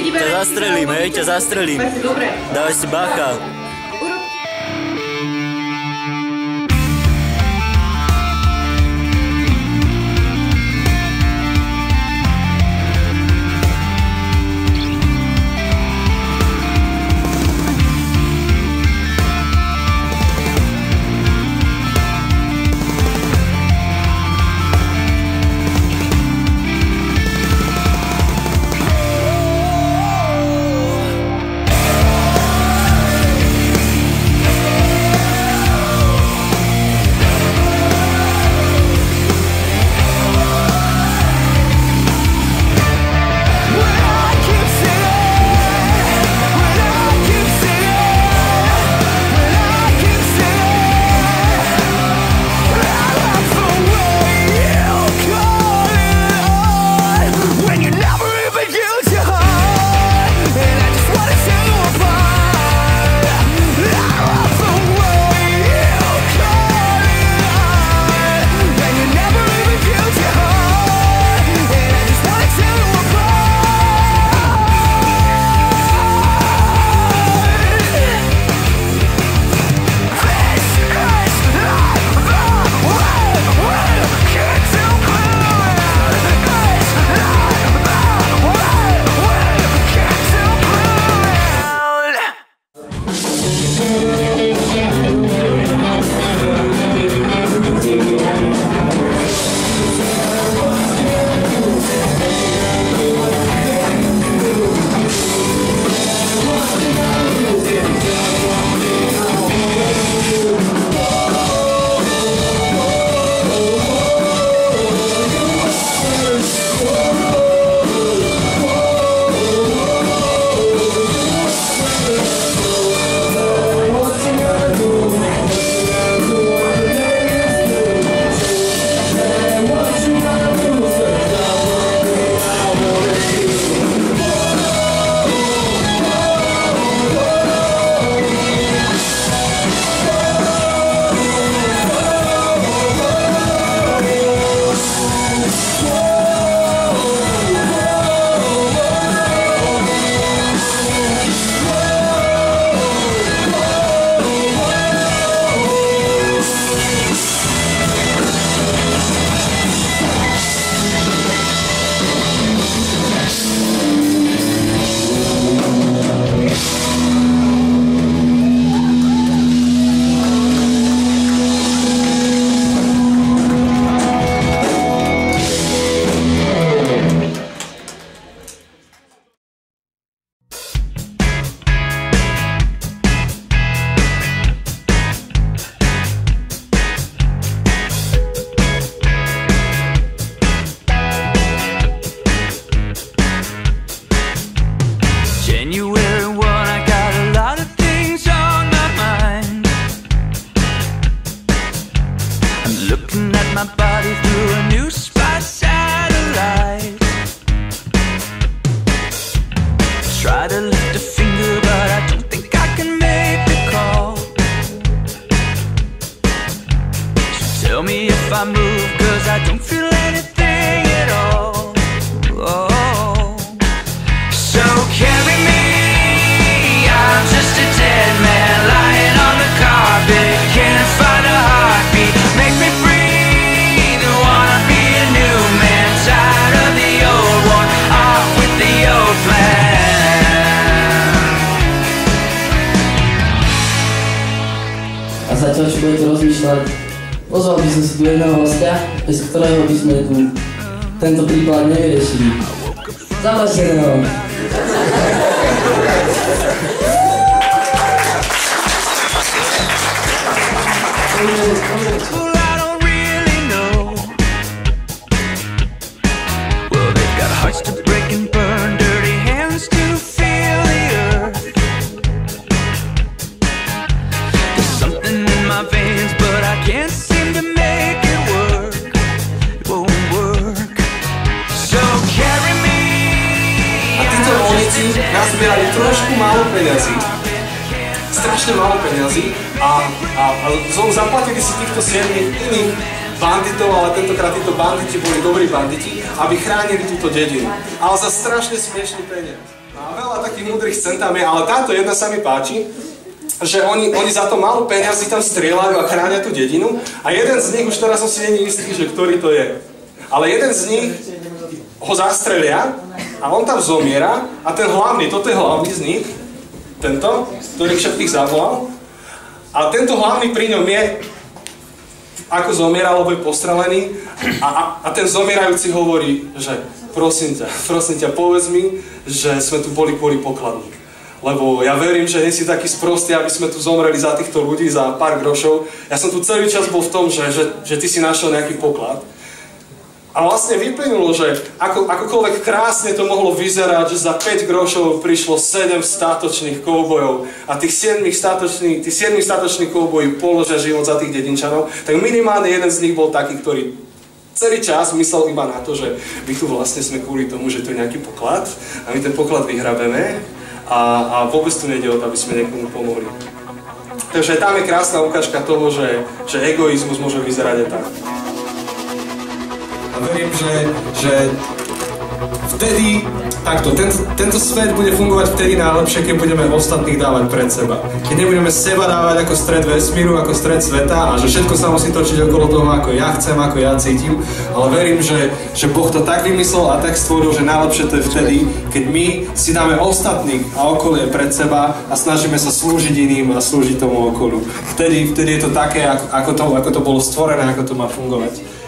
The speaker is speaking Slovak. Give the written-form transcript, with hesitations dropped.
Ťa zastrelím, hej, ťa zastrelím. Dávaj si bacha. my body through a new spy satellite. Try to lift a finger, but I don't think I can make the call. So tell me if I move, 'cause I don't feel anything at all. Oh. So carry me, I'm just a dead man lying on the carpet, can't find a heartbeat. Make me breathe, I wanna be a new man, tired of the old one, off with the old plan. A zatiaľ, čo budete rozmýšľať, pozval by som si tu jedného hostia, bez ktorého by sme tu tento príklad nevyriešili. Završeného! Well, I don't really know. Well, they've got hearts to break and burn, dirty hands to feel the earth. There's something in my veins, but I can't seem to make it work. It won't work. So carry me. A títo rolníci nazbierali trošku málo peňazí. Strašne málo peňazí a zaplatili si týchto 7 iných banditov, ale tentokrát títo banditi boli dobrí banditi, aby chránili túto dedinu. Ale za strašne smiešný peniaz. A veľa takých múdrych scén tam je, ale táto jedna sa mi páči, že oni za to málo peniazy tam strieľajú a chránia tú dedinu a jeden z nich, už teraz som si není istý, že ktorý to je, ale jeden z nich ho zastrelia a on tam zomiera a ten hlavný, toto je hlavný z nich, tento, ktorý všetkých zavolal a tento hlavný pri ňom je, ako zomiera, lebo je postrelený a ten zomierajúci hovorí, že prosím ťa, povedz mi, že sme tu boli kvôli pokladník. Lebo ja verím, že nie si taký sprostý, aby sme tu zomreli za týchto ľudí, za pár grošov. Ja som tu celý čas bol v tom, že ty si našiel nejaký poklad. A vlastne vyplynulo, že akokoľvek krásne to mohlo vyzerať, že za 5 grošov prišlo 7 statočných koubojov a tých 7 statočných koubojí položia život za tých dedinčanov, tak minimálne jeden z nich bol taký, ktorý celý čas myslel iba na to, že my tu vlastne sme kvôli tomu, že to je nejaký poklad a my ten poklad vyhrabeme a vôbec tu nejde o to, aby sme niekomu pomohli. Takže tam je krásna ukážka toho, že egoizmus môže vyzerať aj tak. A verím, že vtedy, takto, tento svet bude fungovať vtedy najlepšie, keď budeme ostatných dávať pred seba. Keď nebudeme seba dávať ako stred vesmíru, ako stred sveta a že všetko sa musí točiť okolo toho, ako ja chcem, ako ja cítim, ale verím, že Boh to tak vymyslel a tak stvoril, že najlepšie to je vtedy, keď my si dáme ostatných a okolie pred seba a snažíme sa slúžiť iným a slúžiť tomu okolu. Vtedy je to také, ako to bolo stvorené, ako to má fungovať.